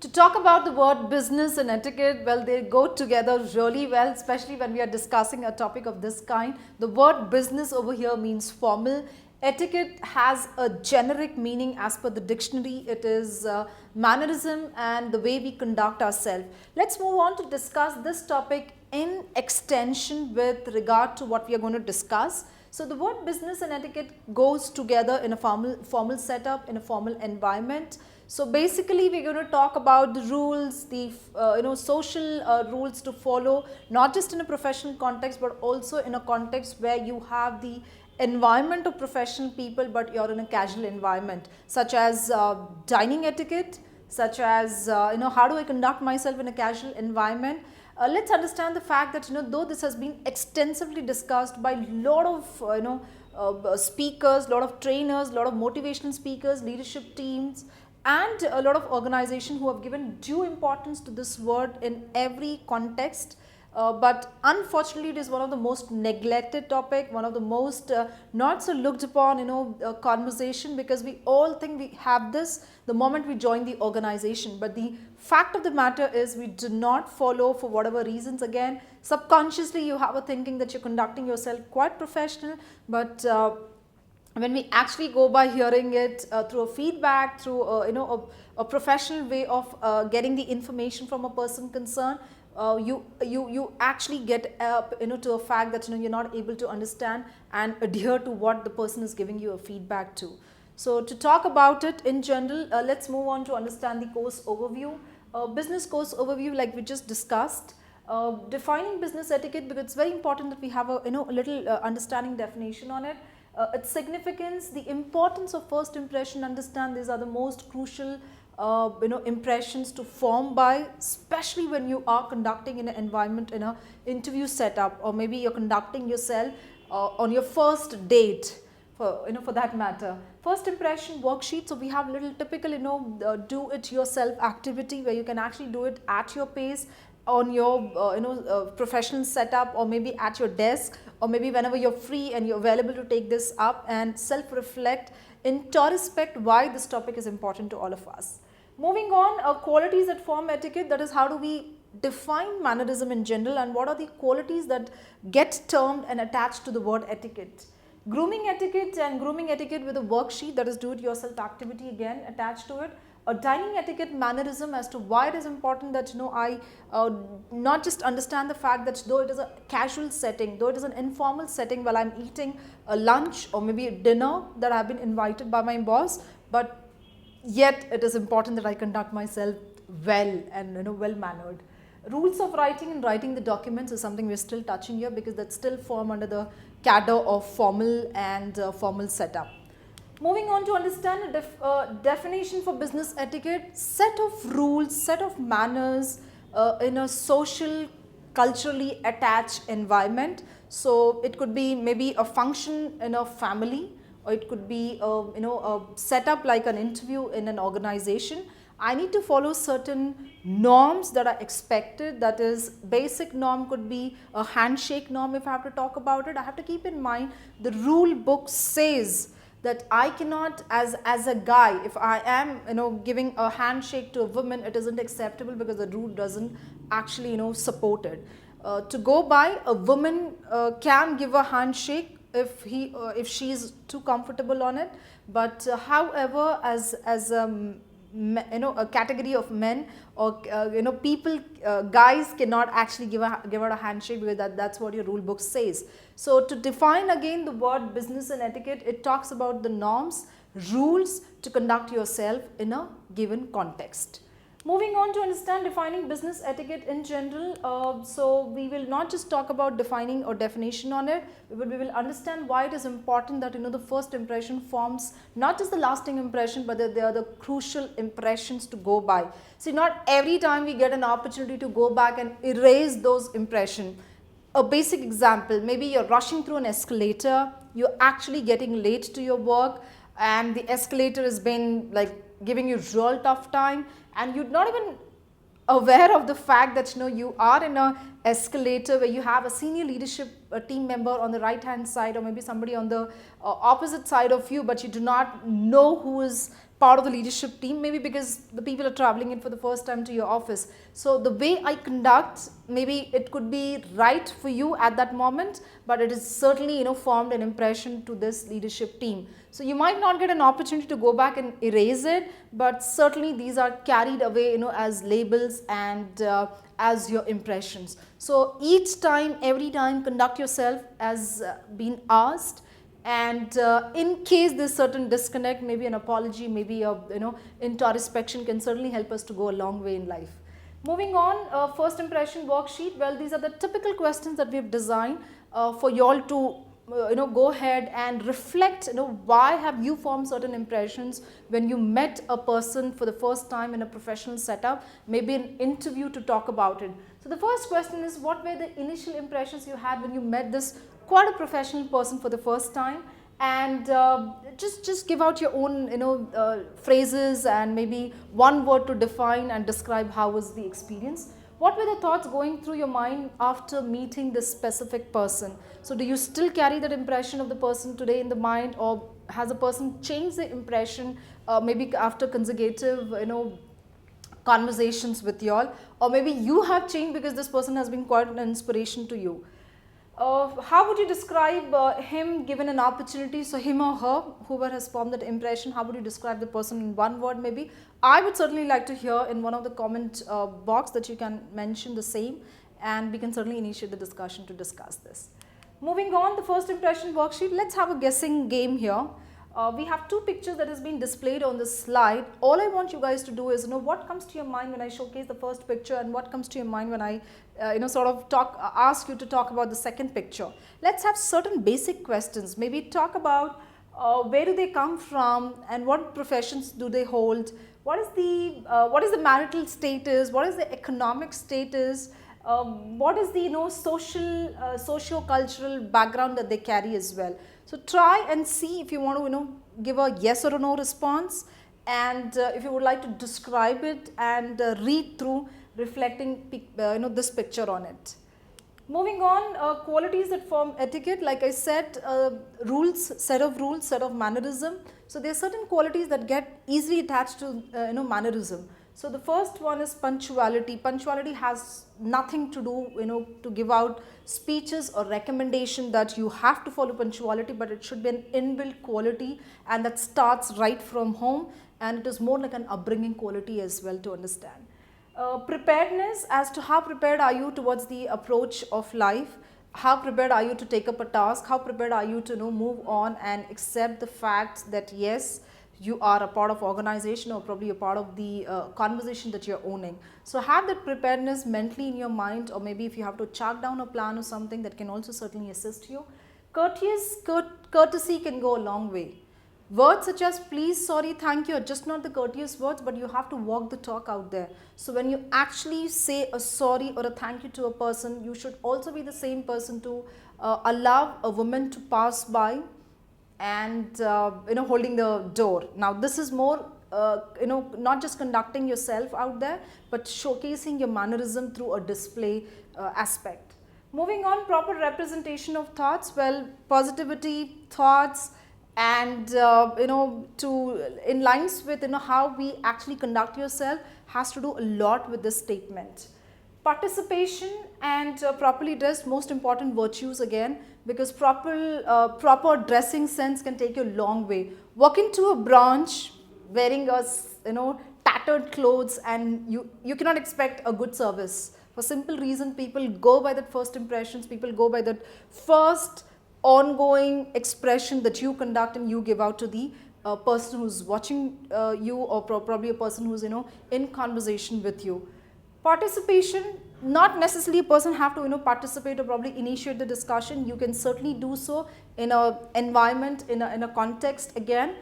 To talk about the word business and etiquette, well, they go together really well, especially when we are discussing a topic of this kind. The word business over here means formal. Etiquette has a generic meaning as per the dictionary. It is mannerism and the way we conduct ourselves. Let's move on to discuss this topic in extension with regard to what we are going to discuss. So the word business and etiquette goes together in a formal setup, in a formal environment. So basically we're going to talk about the rules, the social rules to follow, not just in a professional context but also in a context where you have the environment of professional people but you're in a casual environment, such as dining etiquette, such as how do I conduct myself in a casual environment. Let's understand the fact that though this has been extensively discussed by a lot of speakers, lot of trainers, lot of motivational speakers, leadership teams, and a lot of organizations who have given due importance to this word in every context. But unfortunately it is one of the most neglected topic, one of the most not so looked upon conversation, because we all think we have this the moment we join the organization. But the fact of the matter is we do not follow for whatever reasons. Again, subconsciously you have a thinking that you're conducting yourself quite professional, but when we actually go by hearing it through a feedback, through a professional way of getting the information from a person concerned, you actually get to a fact that you're not able to understand and adhere to what the person is giving you a feedback to. So to talk about it in general, let's move on to understand the course overview. Business course overview, like we just discussed. Defining business etiquette, because it's very important that we have a little understanding definition on it. Its significance, the importance of first impression. Understand these are the most crucial impressions to form by, especially when you are conducting in an environment, in an interview setup, or maybe you're conducting yourself on your first date, for that matter. First impression worksheet. So we have little typical do it yourself activity where you can actually do it at your pace, on your professional setup, or maybe at your desk, or maybe whenever you're free and you're available to take this up and self-reflect into respect why this topic is important to all of us. Moving on, qualities that form etiquette, that is how do we define mannerism in general and what are the qualities that get termed and attached to the word etiquette. Grooming etiquette, and grooming etiquette with a worksheet, that is do it yourself activity again attached to it. A dining etiquette, mannerism, as to why it is important that I not just understand the fact that though it is a casual setting, though it is an informal setting while I'm eating a lunch or maybe a dinner that I have been invited by my boss, but yet it is important that I conduct myself well and well mannered. Rules of writing and writing the documents is something we're still touching here, because that still form under the cadre of formal and formal setup. Moving on to understand a definition for business etiquette, set of rules, set of manners in a social, culturally attached environment. So it could be maybe a function in a family, or it could be a setup like an interview in an organization. I need to follow certain norms that are expected. That is, basic norm could be a handshake norm. If I have to talk about it, I have to keep in mind the rule book says that I cannot, as a guy, if I am giving a handshake to a woman, it isn't acceptable because the rule doesn't actually support it. To go by, a woman can give a handshake if she is too comfortable on it, but however, as a category of men or people, guys cannot actually give out a handshake, because that's what your rule book says. So to define again the word business and etiquette, it talks about the norms, rules to conduct yourself in a given context. Moving on to understand defining business etiquette in general. So we will not just talk about defining or definition on it, but we will understand why it is important that the first impression forms not just the lasting impression, but that they are the crucial impressions to go by. See, not every time we get an opportunity to go back and erase those impressions. A basic example, maybe you're rushing through an escalator, you're actually getting late to your work, and the escalator has been like giving you real tough time, and you're not even aware of the fact that you are in a escalator where you have a senior leadership team member on the right hand side, or maybe somebody on the opposite side of you, but you do not know who is part of the leadership team, maybe because the people are traveling in for the first time to your office. So the way I conduct, maybe it could be right for you at that moment, but it is certainly, formed an impression to this leadership team. So you might not get an opportunity to go back and erase it, but certainly these are carried away, as labels and as your impressions. So each time, every time, conduct yourself as been asked, and in case there's certain disconnect, maybe an apology, maybe a introspection can certainly help us to go a long way in life. Moving on, first impression worksheet. Well, these are the typical questions that we have designed for you all to go ahead and reflect, why have you formed certain impressions when you met a person for the first time in a professional setup, maybe an interview to talk about it. So the first question is, what were the initial impressions you had when you met this quite a professional person for the first time? And just give out your own phrases and maybe one word to define and describe how was the experience. What were the thoughts going through your mind after meeting this specific person? So do you still carry that impression of the person today in the mind, or has a person changed the impression maybe after consecutive conversations with you all, or maybe you have changed because this person has been quite an inspiration to you? How would you describe him given an opportunity? So him or her, whoever has formed that impression, how would you describe the person in one word maybe? I would certainly like to hear in one of the comment box that you can mention the same, and we can certainly initiate the discussion to discuss this. Moving on, the first impression worksheet, let's have a guessing game here. We have two pictures that has been displayed on the slide. All I want you guys to do is what comes to your mind when I showcase the first picture, and what comes to your mind when I ask you to talk about the second picture. Let's have certain basic questions. Maybe talk about where do they come from and what professions do they hold. What is the marital status? What is the economic status? What is the socio-cultural background that they carry as well. So try and see if you want to give a yes or a no response, and if you would like to describe it and read through reflecting this picture on it. Moving on, qualities that form etiquette. Like I said, set of mannerism. So there are certain qualities that get easily attached to mannerism. So the first one is punctuality. Punctuality has nothing to do to give out speeches or recommendation that you have to follow punctuality, but it should be an inbuilt quality, and that starts right from home, and it is more like an upbringing quality as well to understand. Preparedness, as to how prepared are you towards the approach of life, how prepared are you to take up a task, how prepared are you to move on and accept the fact that yes, you are a part of organization, or probably a part of the conversation that you're owning. So have that preparedness mentally in your mind, or maybe if you have to chart down a plan or something, that can also certainly assist you. Courtesy can go a long way. Words such as please, sorry, thank you are just not the courteous words, but you have to walk the talk out there. So when you actually say a sorry or a thank you to a person, you should also be the same person to allow a woman to pass by and holding the door. Now this is more not just conducting yourself out there, but showcasing your mannerism through a display aspect. Moving on, proper representation of thoughts. Well, positivity, thoughts, and in lines with how we actually conduct yourself has to do a lot with this statement. Participation and properly dressed, most important virtues again, because proper dressing sense can take you a long way. Walk into a branch wearing a tattered clothes, and you cannot expect a good service. For simple reason, people go by that first impressions, people go by that first ongoing expression that you conduct and you give out to the person who's watching you, or probably a person who's in conversation with you. Participation, not necessarily a person have to participate or probably initiate the discussion. You can certainly do so in a environment, in a context again,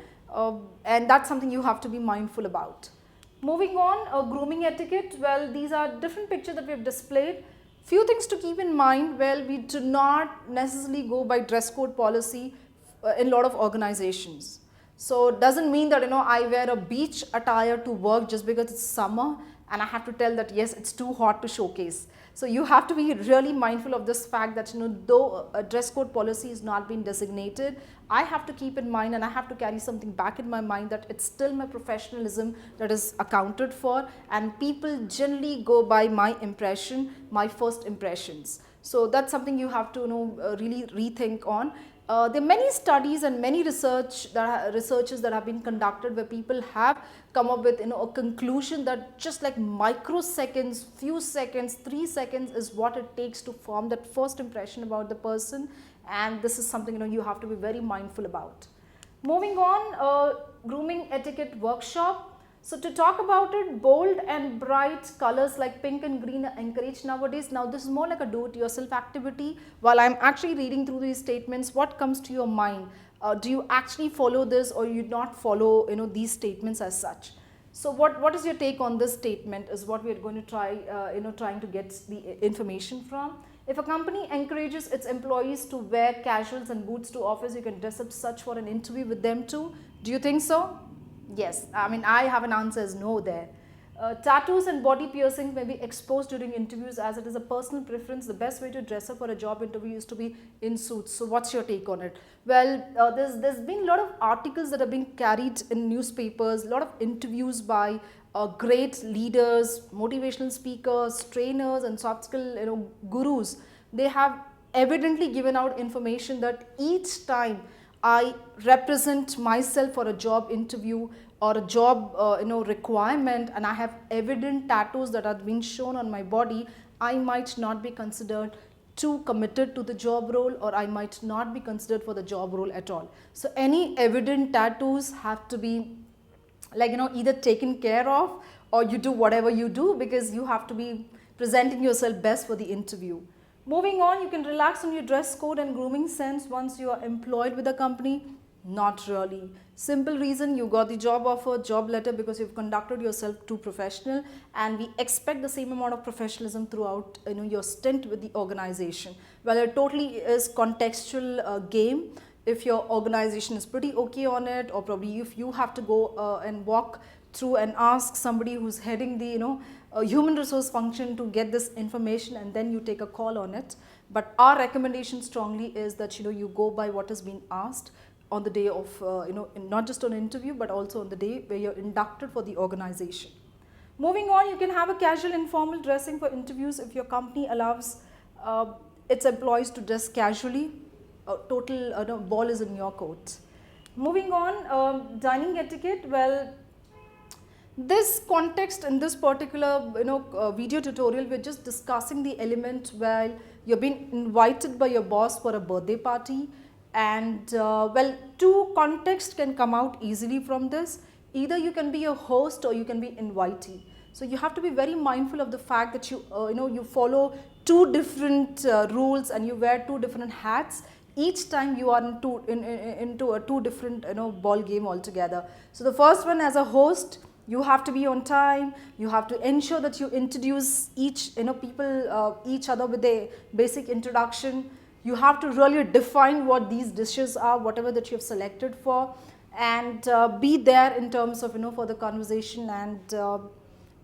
and that's something you have to be mindful about. Moving on, grooming etiquette. Well, these are different pictures that we have displayed. Few things to keep in mind. Well, we do not necessarily go by dress code policy in a lot of organizations. So it doesn't mean that I wear a beach attire to work just because it's summer, and I have to tell that yes, it's too hot to showcase. So you have to be really mindful of this fact that though a dress code policy is not being designated, I have to keep in mind and I have to carry something back in my mind that it's still my professionalism that is accounted for, and people generally go by my impression, my first impressions. So that's something you have to really rethink on. There are many studies and many researches that have been conducted where people have come up with a conclusion that just like microseconds, few seconds, 3 seconds is what it takes to form that first impression about the person, and this is something you have to be very mindful about. Moving on, grooming etiquette workshop. So to talk about it, bold and bright colors like pink and green are encouraged nowadays. Now this is more like a do-it-yourself activity. While I'm actually reading through these statements, what comes to your mind? Do you actually follow this, or you not follow these statements as such? So what is your take on this statement is what we are going to try trying to get the information from. If a company encourages its employees to wear casuals and boots to office, you can dress up such for an interview with them too. Do you think so? Yes, I mean I have an answer as no there. Tattoos and body piercings may be exposed during interviews as it is a personal preference. The best way to dress up for a job interview is to be in suits. So what's your take on it? Well, there's been a lot of articles that have been carried in newspapers, a lot of interviews by great leaders, motivational speakers, trainers and soft skill gurus. They have evidently given out information that each time I represent myself for a job interview or a job requirement, and I have evident tattoos that are being shown on my body, I might not be considered too committed to the job role, or I might not be considered for the job role at all. So any evident tattoos have to be either taken care of, or you do whatever you do because you have to be presenting yourself best for the interview. Moving on, you can relax on your dress code and grooming sense once you are employed with a company. Not really. Simple reason, you got the job offer, job letter because you've conducted yourself too professional, and we expect the same amount of professionalism throughout your stint with the organization. Well, it totally is contextual game. If your organization is pretty okay on it, or probably if you have to go and walk through and ask somebody who's heading the human resource function to get this information, and then you take a call on it. But our recommendation strongly is that you go by what has been asked on the day of not just on interview but also on the day where you're inducted for the organization. Moving on, you can have a casual informal dressing for interviews if your company allows its employees to dress casually. Total ball is in your court. Moving on, dining etiquette. Well, this context in this particular video tutorial, we're just discussing the element where you're being invited by your boss for a birthday party, and well, two contexts can come out easily from this. Either you can be a host or you can be invitee. So you have to be very mindful of the fact that you follow two different rules and you wear two different hats each time you are into a two different ball game altogether. So the first one, as a host, you have to be on time. You have to ensure that you introduce each each other with a basic introduction. You have to really define what these dishes are, whatever that you have selected for, and be there in terms of for the conversation, and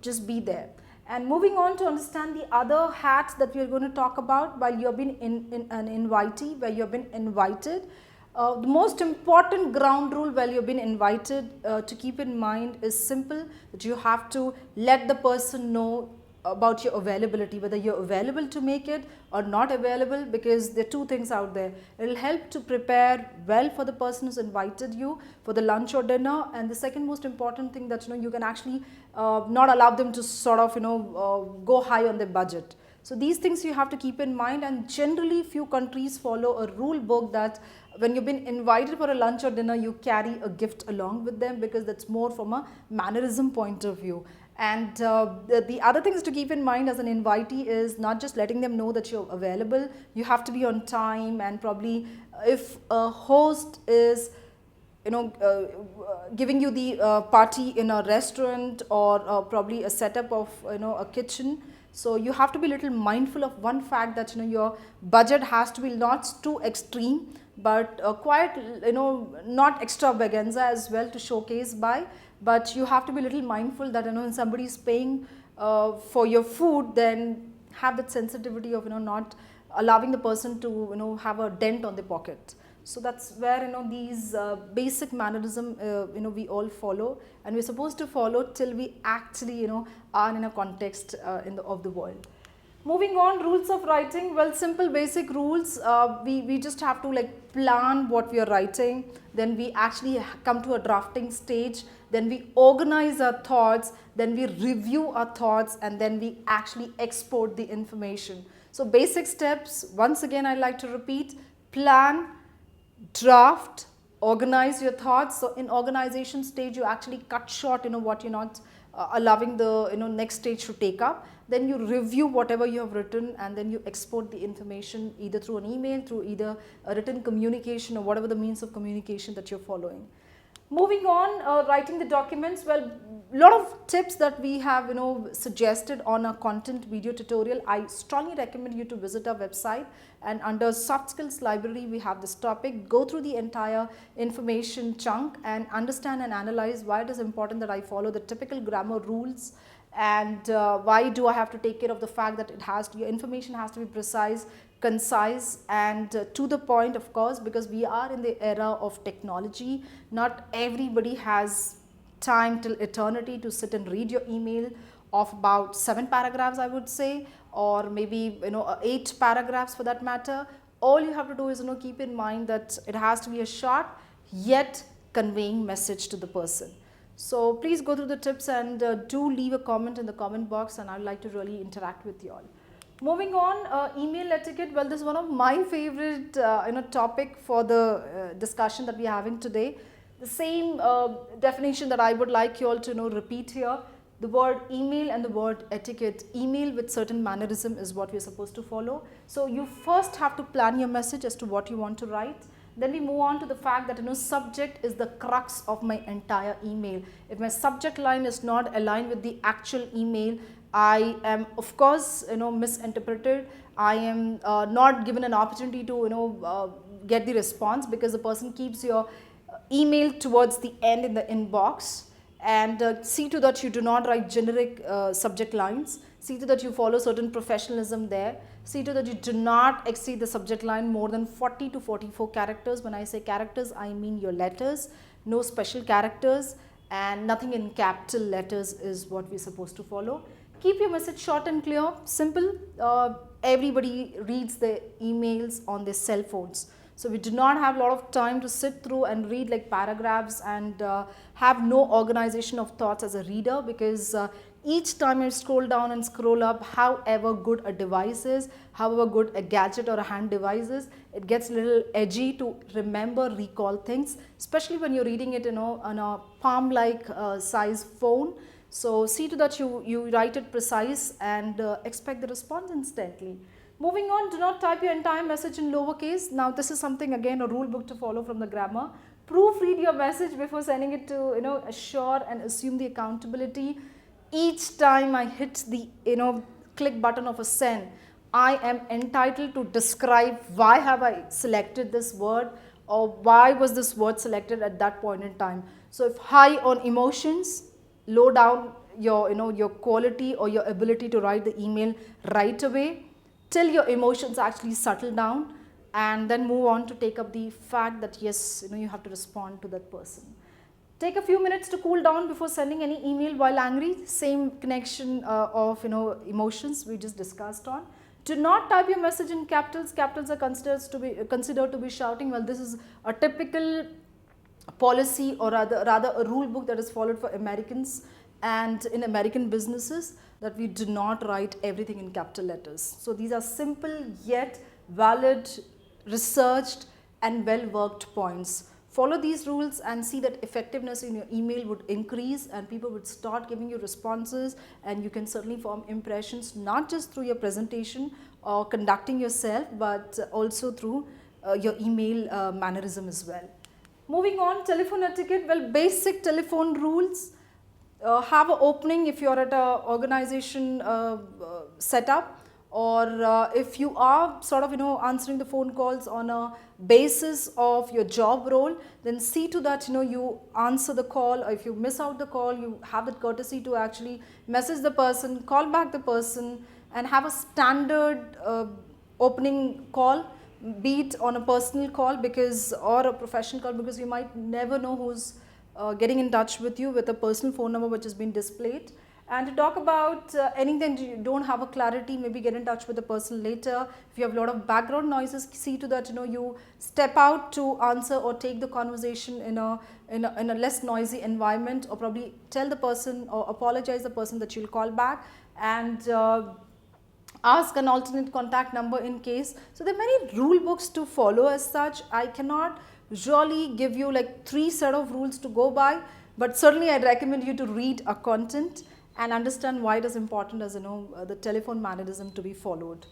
just be there. And moving on to understand the other hats that we are going to talk about while you have been in an invitee, where you have been invited. The most important ground rule while you have been invited to keep in mind is simple, that you have to let the person know about your availability, whether you're available to make it or not available, because there are two things out there. It will help to prepare well for the person who's invited you for the lunch or dinner, and the second most important thing, that you can actually not allow them to sort of go high on their budget. So these things you have to keep in mind, and generally few countries follow a rule book that when you've been invited for a lunch or dinner, you carry a gift along with them, because that's more from a mannerism point of view. And the other things to keep in mind as an invitee is not just letting them know that you're available, you have to be on time, and probably if a host is giving you the party in a restaurant or probably a setup of a kitchen, so you have to be a little mindful of one fact, that your budget has to be not too extreme, but quite not extravaganza as well to showcase by. But you have to be a little mindful that when somebody is paying for your food, then have that sensitivity of not allowing the person to have a dent on the pocket. So that's where these basic mannerism we all follow, and we're supposed to follow till we actually are in a context of the world. Moving on, rules of writing. Well, simple basic rules. We just have to like plan what we are writing. Then we actually come to a drafting stage. Then we organize our thoughts. Then we review our thoughts, and then we actually export the information. So basic steps, once again I like to repeat: plan, draft, organize your thoughts. So in organization stage, you actually cut short what you're not allowing the next stage to take up. Then you review whatever you have written, and then you export the information either through an email, through either a written communication, or whatever the means of communication that you're following. Moving on, writing the documents. Well, a lot of tips that we have suggested on a content video tutorial. I strongly recommend you to visit our website, and under soft skills library we have this topic. Go through the entire information chunk and understand and analyze why it is important that I follow the typical grammar rules, and why do I have to take care of the fact that your information has to be precise, concise, and to the point, of course, because we are in the era of technology. Not everybody has time till eternity to sit and read your email of about 7 paragraphs, I would say, or maybe 8 paragraphs for that matter. All you have to do is keep in mind that it has to be a short yet conveying message to the person. So please go through the tips, and do leave a comment in the comment box, and I'd like to really interact with you all. Moving on, email etiquette. Well, this is one of my favorite topic for the discussion that we are having today. The same definition that I would like you all to repeat here. The word email and the word etiquette. Email with certain mannerism is what we are supposed to follow. So you first have to plan your message as to what you want to write. Then we move on to the fact that subject is the crux of my entire email. If my subject line is not aligned with the actual email, I am of course misinterpreted. I am not given an opportunity to get the response, because the person keeps your email towards the end in the inbox. And see to that you do not write generic subject lines. See to that you follow certain professionalism there. See to that you do not exceed the subject line more than 40 to 44 characters. When I say characters, I mean your letters, no special characters, and nothing in capital letters is what we're supposed to follow. Keep your message short and clear, simple. Everybody reads their emails on their cell phones. So we do not have a lot of time to sit through and read like paragraphs, and have no organization of thoughts as a reader, because each time I scroll down and scroll up, however good a device is, however good a gadget or a hand device is, it gets a little edgy to remember, recall things, especially when you're reading it on a palm-like size phone. So see to that you write it precise, and expect the response instantly. Moving on, do not type your entire message in lowercase. Now this is something, again, a rule book to follow from the grammar. Proofread your message before sending it to assure and assume the accountability. Each time I hit the click button of a send, I am entitled to describe why have I selected this word, or why was this word selected at that point in time. So if high on emotions, low down your your quality or your ability to write the email right away, till your emotions actually settle down, and then move on to take up the fact that yes, you have to respond to that person. Take a few minutes to cool down before sending any email while angry. Same connection of emotions we just discussed on. Do not type your message in capitals. Capitals are considered to be shouting. Well, this is a typical policy, or rather a rule book that is followed for Americans and in American businesses, that we do not write everything in capital letters. So these are simple yet valid, researched and well worked points. Follow these rules and see that effectiveness in your email would increase, and people would start giving you responses, and you can certainly form impressions not just through your presentation or conducting yourself, but also through your email mannerism as well. Moving on, telephone etiquette. Well, basic telephone rules. Have an opening if you're at an organization setup, or if you are sort of answering the phone calls on a basis of your job role, then see to that you answer the call, or if you miss out the call, you have the courtesy to actually message the person, call back the person, and have a standard opening call, be it on a personal call because or a professional call, because you might never know who's getting in touch with you with a personal phone number which has been displayed. And to talk about anything you don't have a clarity, maybe get in touch with the person later. If you have a lot of background noises, see to that you step out to answer or take the conversation in a less noisy environment, or probably tell the person or apologize the person that you'll call back, and ask an alternate contact number in case. So there are many rule books to follow as such. I cannot usually give you like 3 set of rules to go by, but certainly I'd recommend you to read a content and understand why it is important as the telephone mannerism to be followed.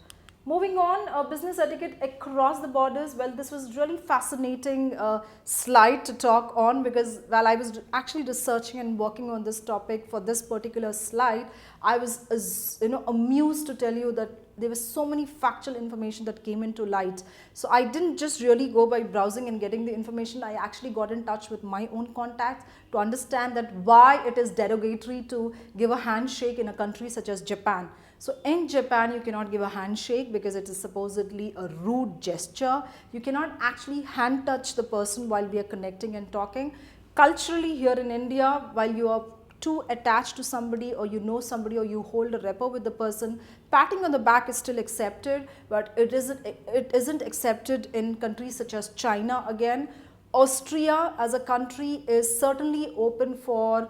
Moving on, business etiquette across the borders. Well, this was really fascinating slide to talk on, because while I was actually researching and working on this topic for this particular slide, I was amused to tell you that there was so many factual information that came into light. So I didn't just really go by browsing and getting the information. I actually got in touch with my own contacts to understand that why it is derogatory to give a handshake in a country such as Japan. So in Japan, you cannot give a handshake because it is supposedly a rude gesture. You cannot actually hand touch the person while we are connecting and talking. Culturally, here in India, while you are too attached to somebody, or you know somebody, or you hold a rapport with the person, patting on the back is still accepted, but it isn't accepted in countries such as China. Again, Austria as a country is certainly open for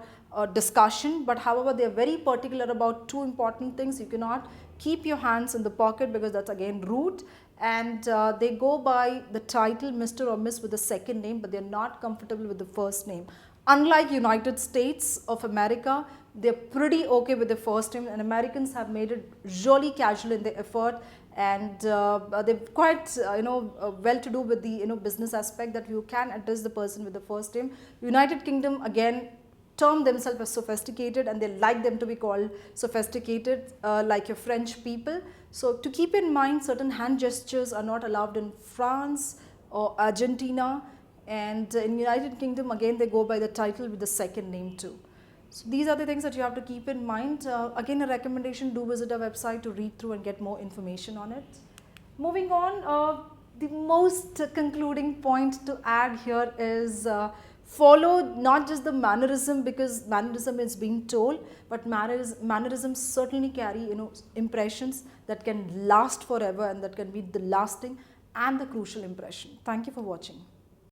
discussion, but however they are very particular about 2 important things. You cannot keep your hands in the pocket because that's again rude, and they go by the title Mr. or Miss with the second name, but they are not comfortable with the first name. Unlike United States of America, they're pretty okay with the first name, and Americans have made it really casual in their effort, and they're quite well to do with the business aspect that you can address the person with the first name. United Kingdom again term themselves as sophisticated, and they like them to be called sophisticated like your French people. So to keep in mind, certain hand gestures are not allowed in France or Argentina, and in United Kingdom again they go by the title with the second name too. So these are the things that you have to keep in mind. Again, a recommendation, do visit our website to read through and get more information on it. Moving on, the most concluding point to add here is follow not just the mannerism, because mannerism is being told, but mannerisms certainly carry impressions that can last forever, and that can be the lasting and the crucial impression. Thank you for watching.